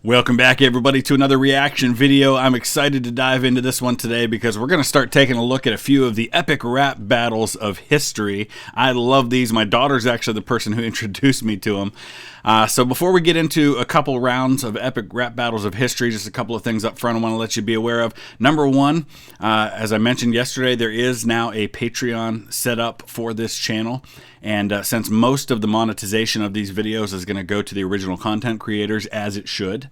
Welcome back, everybody, to another reaction video. I'm excited to dive into this one today because we're going to start taking a look at a few of the epic rap battles of history. I love these. My daughter's actually the person who introduced me to them. So before we get into a couple rounds of epic rap battles of history, just a couple of things up front I want to let you be aware of. Number one, as I mentioned yesterday, there is now a Patreon set up for this channel. And since most of the monetization of these videos is going to go to the original content creators, as it should,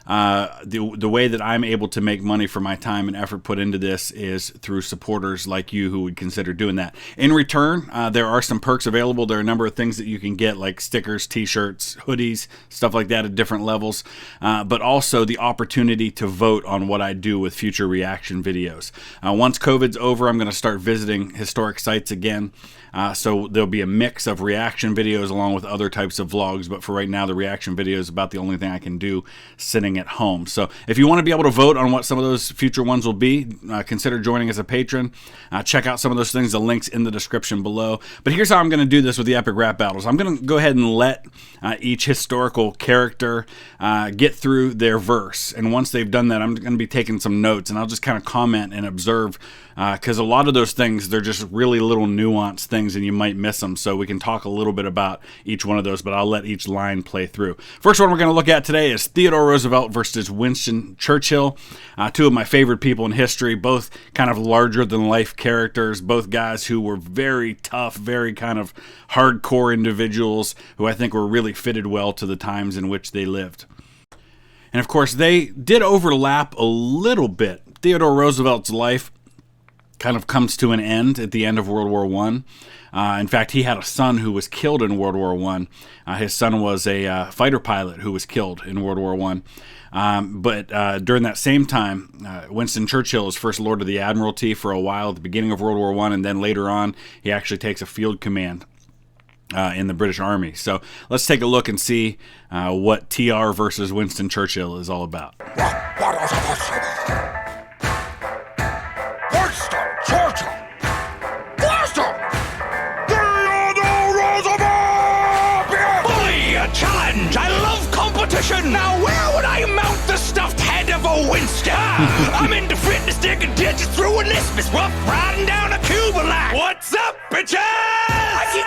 the way that I'm able to make money for my time and effort put into this is through supporters like you who would consider doing that. In return, there are some perks available. There are a number of things that you can get, like stickers, t-shirts, hoodies, stuff like that at different levels, but also the opportunity to vote on what I do with future reaction videos. Once COVID's over, I'm going to start visiting historic sites again. So there'll be a mix of reaction videos along with other types of vlogs, but for right now the reaction video is about the only thing I can do sitting at home. So if you want to be able to vote on what some of those future ones will be, consider joining as a patron. Check out some of those things, the links in the description below. But here's how I'm going to do this with the epic rap battles. I'm going to go ahead and let each historical character get through their verse, and once they've done that, I'm going to be taking some notes, and I'll just kind of comment and observe, because a lot of those things, they're just really little nuanced things and you might miss them. So we can talk a little bit about each one of those, but I'll let each line play through. First one we're going to look at today is Theodore Roosevelt versus Winston Churchill. Two of my favorite people in history, both kind of larger than life characters, both guys who were very tough, very kind of hardcore individuals who I think were really fitted well to the times in which they lived. And of course, they did overlap a little bit. Theodore Roosevelt's life kind of comes to an end at the end of World War I. In fact, he had a son who was killed in World War I. His son was a fighter pilot who was killed in World War I. But during that same time, Winston Churchill is First Lord of the Admiralty for a while at the beginning of World War I, and then later on, he actually takes a field command in the British Army. So let's take a look and see what TR versus Winston Churchill is all about. Winston Churchill! Winston! Theodore Roosevelt! Bully, a challenge! I love competition! Now where would I mount the stuffed head of a Winston? I'm into fitness, digging ditches through an isthmus, rough riding down a Cuba line. What's up, bitches?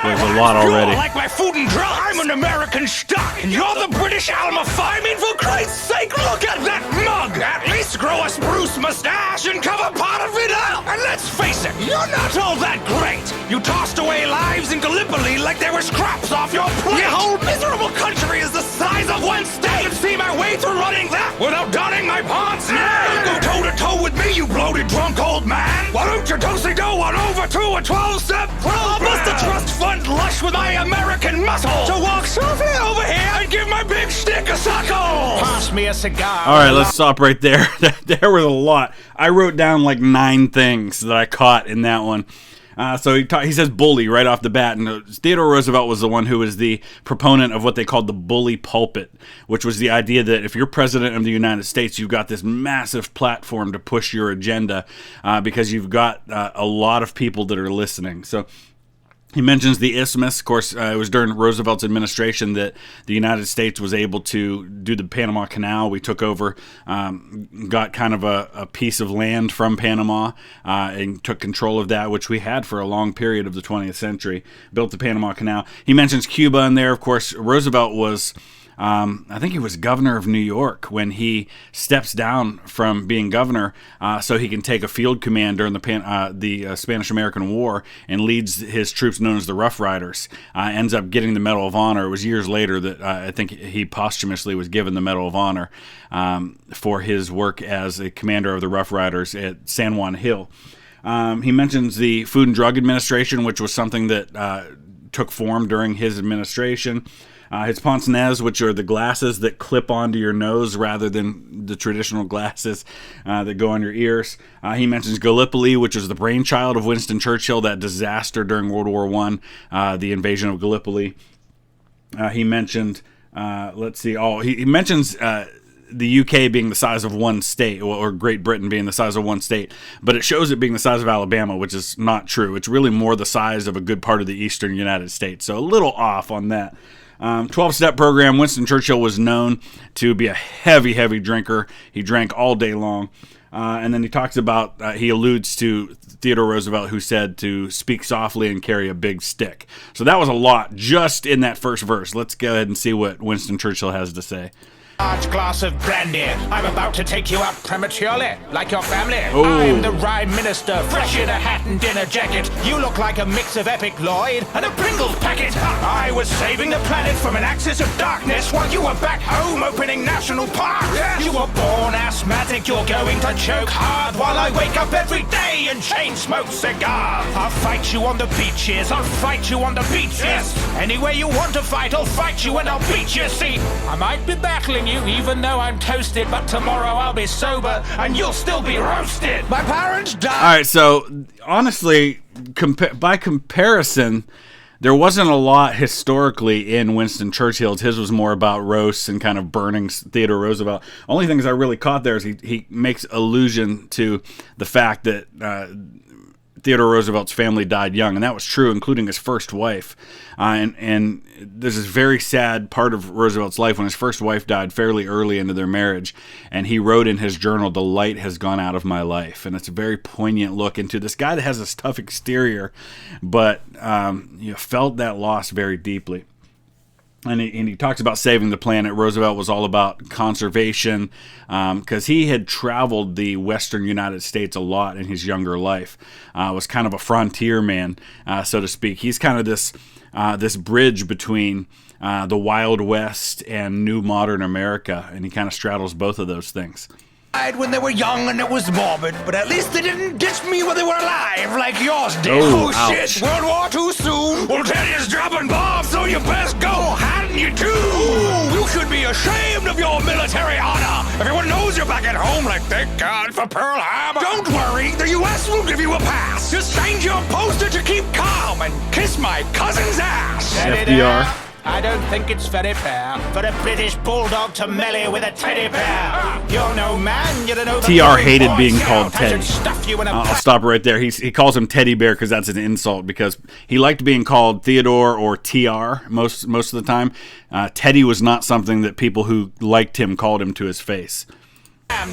There's a lot already. I like my food and drugs. I'm an American stock, and you're the British Alma Phi. I mean, for Christ's sake, look at that mug! At least grow a spruce mustache and cover part of it up! And let's face it, you're not all that great! You tossed away lives in Gallipoli like they were scraps off your plate! Your whole miserable country is the size of one state! And see my way through running that without donning my pants now! Go toe-to-toe with me, you bloated drunk old man! Why don't you do-si-do on over to a 12-step program? I'll bust a trust fund lush with my American muscle! So walk softly over here and give my big stick a suckle! Pass me a cigar. All right, let's stop right there. There was a lot. I wrote down like 9 things that I caught in that one. So he says bully right off the bat, and Theodore Roosevelt was the one who was the proponent of what they called the bully pulpit, which was the idea that if you're president of the United States, you've got this massive platform to push your agenda because you've got a lot of people that are listening. So he mentions the isthmus. Of course, it was during Roosevelt's administration that the United States was able to do the Panama Canal. We took over, got kind of a piece of land from Panama and took control of that, which we had for a long period of the 20th century, built the Panama Canal. He mentions Cuba in there. Of course, Roosevelt was I think he was governor of New York when he steps down from being governor so he can take a field command during the Spanish-American War and leads his troops known as the Rough Riders. Ends up getting the Medal of Honor. It was years later that I think he posthumously was given the Medal of Honor for his work as a commander of the Rough Riders at San Juan Hill. He mentions the Food and Drug Administration, which was something that took form during his administration. His pince nez, which are the glasses that clip onto your nose rather than the traditional glasses that go on your ears. He mentions Gallipoli, which is the brainchild of Winston Churchill, that disaster during World War I, the invasion of Gallipoli. He mentioned, he mentions the UK being the size of one state, or Great Britain being the size of one state, but it shows it being the size of Alabama, which is not true. It's really more the size of a good part of the eastern United States, so a little off on that. 12-step program. Winston Churchill was known to be a heavy, heavy drinker. He drank all day long. And then he talks about, he alludes to Theodore Roosevelt, who said to speak softly and carry a big stick. So that was a lot just in that first verse. Let's go ahead and see what Winston Churchill has to say. Large glass of brandy. I'm about to take you out prematurely, like your family. Oh. I'm the Rhyme Minister, fresh in a hat and dinner jacket. You look like a mix of Epic Lloyd and a Pringles packet. I was saving the planet from an axis of darkness while you were back home opening national parks. Yes. You were born asthmatic, you're going to choke hard while I wake up every day and chain smoke cigars. I'll fight you on the beaches, I'll fight you on the beaches. Yes. Anywhere you want to fight, I'll fight you and I'll beat you. See, I might be battling you even though I'm toasted, but tomorrow I'll be sober and you'll still be roasted. My parents died. All right, so honestly, by comparison, there wasn't a lot historically in Winston Churchill's. His was more about roasts and kind of burning Theodore Roosevelt. Only things I really caught there is he makes allusion to the fact that Theodore Roosevelt's family died young, and that was true, including his first wife. And there's this very sad part of Roosevelt's life when his first wife died fairly early into their marriage, and he wrote in his journal, "The light has gone out of my life." And it's a very poignant look into this guy that has this tough exterior, but felt that loss very deeply. And he talks about saving the planet. Roosevelt was all about conservation because he had traveled the western United States a lot in his younger life. Was kind of a frontier man, so to speak. He's kind of this bridge between the Wild West and new modern America, and he kind of straddles both of those things. When they were young and it was morbid, but at least they didn't ditch me when they were alive like yours did. Oh, shit, World War too soon. Well, Teddy's dropping bombs, so you best go, hadn't you too? Ooh, you should be ashamed of your military honor. Everyone knows you're back at home like thank God for Pearl Harbor. Don't worry, the U.S. will give you a pass. Just change your poster to keep calm and kiss my cousin's ass. FDR. I don't think it's very fair for a British bulldog to melee with a teddy bear. You're no man, you don't know. TR hated being called Teddy. I'll stop right there. He calls him Teddy Bear because that's an insult, because he liked being called Theodore or TR most of the time. Teddy was not something that people who liked him called him to his face.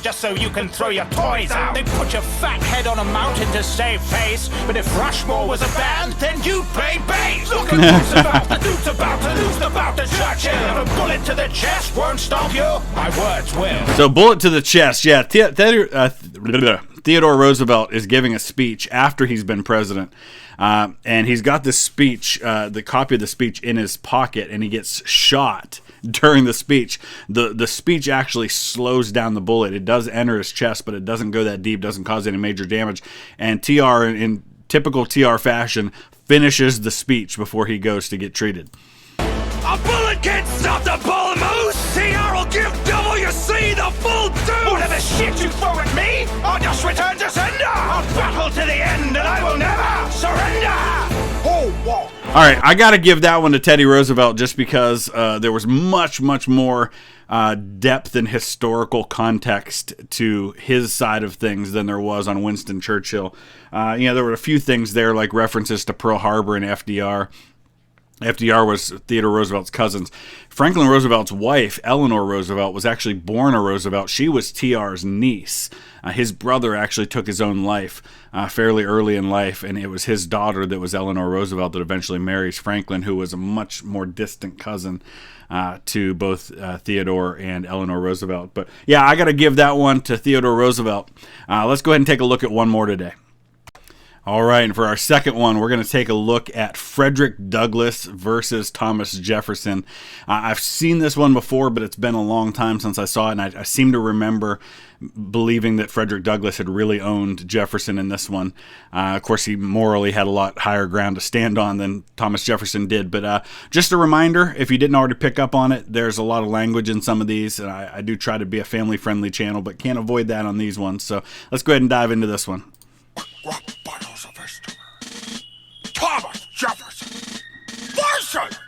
Just so you can throw your toys out. They put your fat head on a mountain to save face. But if Rushmore was a band, then you'd play bass. Look at who's about, the dude's about to lose about the Churchill. If a bullet to the chest won't stop you, my words will. So bullet to the chest, yeah. Theodore Roosevelt is giving a speech after he's been president. And he's got this speech, the copy of the speech in his pocket, and he gets shot during the speech. The speech actually slows down the bullet. It does enter his chest, but it doesn't go that deep, doesn't cause any major damage. And TR, in typical TR fashion, finishes the speech before he goes to get treated. A bullet can't stop the bull moose! TR will give WC the full deuce! Whatever shit you throw at me, I'll just return to sender! I'll battle to the end and I will never surrender! Oh, whoa! All right, I got to give that one to Teddy Roosevelt just because there was much, much more depth and historical context to his side of things than there was on Winston Churchill. There were a few things there, like references to Pearl Harbor and FDR. FDR was Theodore Roosevelt's cousins. Franklin Roosevelt's wife, Eleanor Roosevelt, was actually born a Roosevelt. She was TR's niece. His brother actually took his own life fairly early in life, and it was his daughter that was Eleanor Roosevelt that eventually marries Franklin, who was a much more distant cousin to both Theodore and Eleanor Roosevelt. But yeah, I got to give that one to Theodore Roosevelt. Let's go ahead and take a look at one more today. All right, and for our second one, we're going to take a look at Frederick Douglass versus Thomas Jefferson. I've seen this one before, but it's been a long time since I saw it, and I seem to remember believing that Frederick Douglass had really owned Jefferson in this one. Of course, he morally had a lot higher ground to stand on than Thomas Jefferson did, but just a reminder, if you didn't already pick up on it, there's a lot of language in some of these, and I do try to be a family-friendly channel, but can't avoid that on these ones, so let's go ahead and dive into this one. Thomas Jefferson versus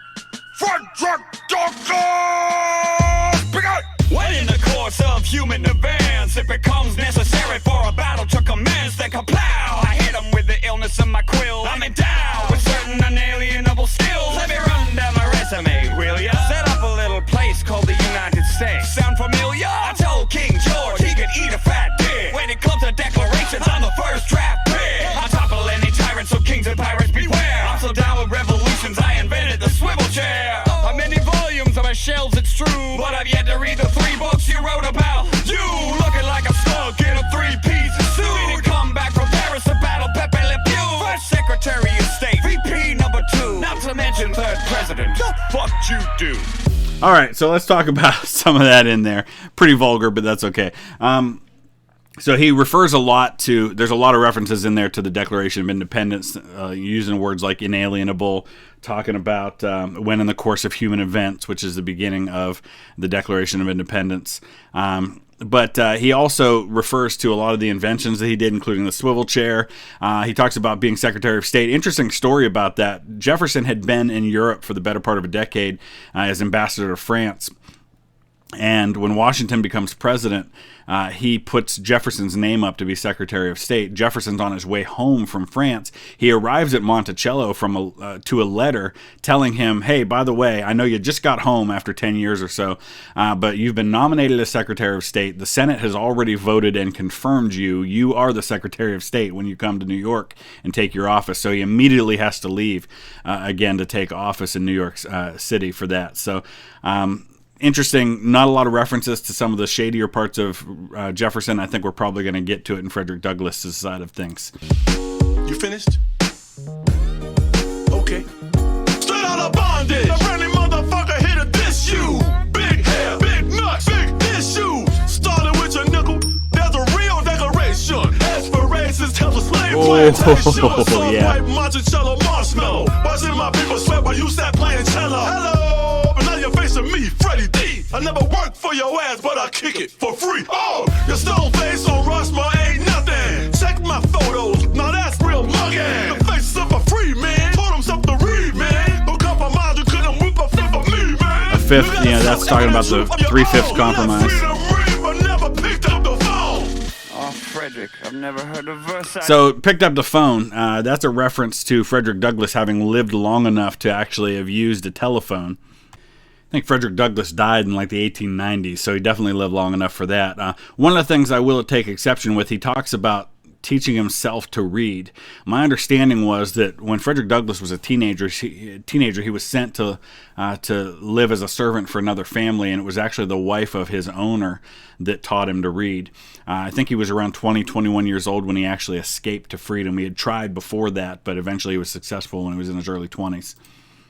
Frederick Douglass! Begin! When in the course of human events, it becomes necessary for a battle to commence, then kaplow! I hit him with the illness of my quill. I'm endowed with certain unalienable skills. Let me run down my resume, will ya? familiar? I told King George he could eat a fat dick. When it comes to declarations, I'm the first draft pick. I topple any tyrant, so kings and pirates beware. I'm so down with revolutions, I invented the swivel chair. How many volumes on my shelves, it's true, but I've yet to read the 3 books you wrote about. You looking like a skunk in a 3-piece suit. Didn't come back from Paris to battle Pepe Le Pew. First Secretary of State, VP number 2, not to mention third president. The fuck you do? All right, so let's talk about some of that in there. Pretty vulgar, but that's okay. So he refers a lot to, there's a lot of references in there to the Declaration of Independence, using words like inalienable, talking about when in the course of human events, which is the beginning of the Declaration of Independence. But he also refers to a lot of the inventions that he did, including the swivel chair. He talks about being Secretary of State. Interesting story about that. Jefferson had been in Europe for the better part of a decade as ambassador to France. And when Washington becomes president, he puts Jefferson's name up to be Secretary of State. Jefferson's on his way home from France. He arrives at Monticello to a letter telling him, hey, by the way, I know you just got home after 10 years or so, but you've been nominated as Secretary of State. The Senate has already voted and confirmed you. You are the Secretary of State when you come to New York and take your office. So he immediately has to leave again to take office in New York City for that. So interesting, not a lot of references to some of the shadier parts of Jefferson. I think we're probably going to get to it in Frederick Douglass' side of things. You finished? Okay. Straight out of bondage. A friendly motherfucker here to diss you. Big hair, big nuts, big issue. Started with your nickel. There's a real declaration. Aspirations tells a slave plantation. Yeah. White Monticello marshmallow. Watching my people sweat while you sat playing cello. Hello, but now you're facing me, Freddie D. I never worked for your ass, but I kick it for free. Oh, your stone face on Rushmore ain't nothing. Check my photos, now that's real mugging. The faces of a free man, told himself to read, man. Don't compromise, you couldn't whip a fifth of me, man. A fifth, yeah, that's talking about the 3/5 compromise. Oh, Frederick, I've never heard a verse. So, picked up the phone. That's a reference to Frederick Douglass having lived long enough to actually have used a telephone. I think Frederick Douglass died in like the 1890s, so he definitely lived long enough for that. One of the things I will take exception with, he talks about teaching himself to read. My understanding was that when Frederick Douglass was a teenager, he was sent to live as a servant for another family, and it was actually the wife of his owner that taught him to read. I think he was around 21 years old when he actually escaped to freedom. He had tried before that, but eventually he was successful when he was in his early 20s.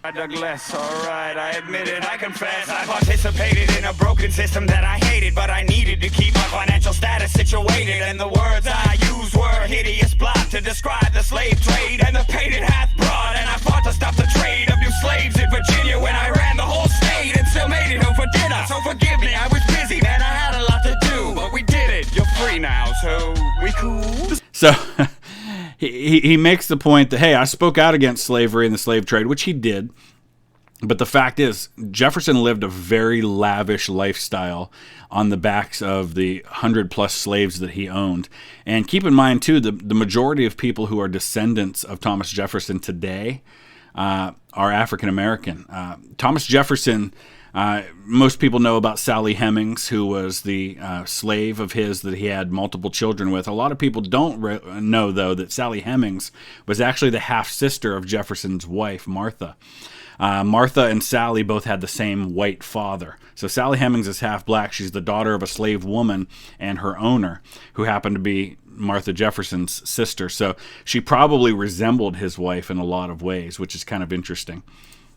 Douglas, alright, I admit it, I confess I participated in a broken system that I hated, but I needed to keep my financial status situated. And the words I used were hideous blot to describe the slave trade and the pain it hath brought. And I fought to stop the trade of new slaves in Virginia when I ran the whole state and still made it home for dinner. So forgive me, I was busy, man, I had a lot to do, but we did it. You're free now, so we cool? So he makes the point that, hey, I spoke out against slavery and the slave trade, which he did. But the fact is, Jefferson lived a very lavish lifestyle on the backs of the 100-plus slaves that he owned. And keep in mind, too, the majority of people who are descendants of Thomas Jefferson today are African-American. Thomas Jefferson, most people know about Sally Hemings, who was the slave of his that he had multiple children with. A lot of people don't know, though, that Sally Hemings was actually the half-sister of Jefferson's wife, Martha. Martha and Sally both had the same white father. So Sally Hemings is half black. She's the daughter of a slave woman and her owner, who happened to be Martha Jefferson's sister. So she probably resembled his wife in a lot of ways, which is kind of interesting.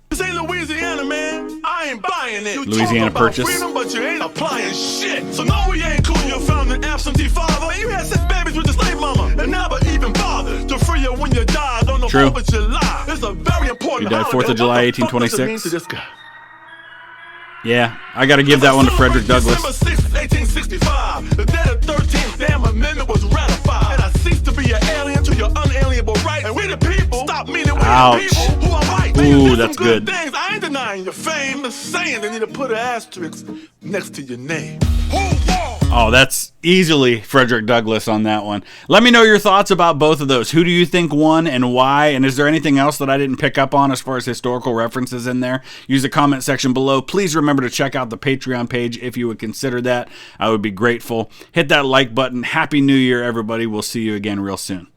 This ain't Louisiana, man. I ain't buying it. You Louisiana talk about Purchase. freedom, but you ain't applying shit. So no, we ain't cool. You found an absentee father. Man, you had 6 babies with the slave mama, and never even bothered to free you when you died on the 4th of July. It's a very important He died 4th of July, 1826. To this guy? Yeah, I got to give that one to Frederick Douglass. December 6th, 1865. The day the 13th damn amendment was ratified, and I cease to be an alien to your unalienable rights. And we the people stop meaning we the people who are right. Ooh, that's good. Things. I ain't denying your fame. I'm saying they need to put an asterisk next to your name. Oh, that's easily Frederick Douglass on that one. Let me know your thoughts about both of those. Who do you think won and why? And is there anything else that I didn't pick up on as far as historical references in there? Use the comment section below. Please remember to check out the Patreon page if you would consider that. I would be grateful. Hit that like button. Happy New Year, everybody. We'll see you again real soon.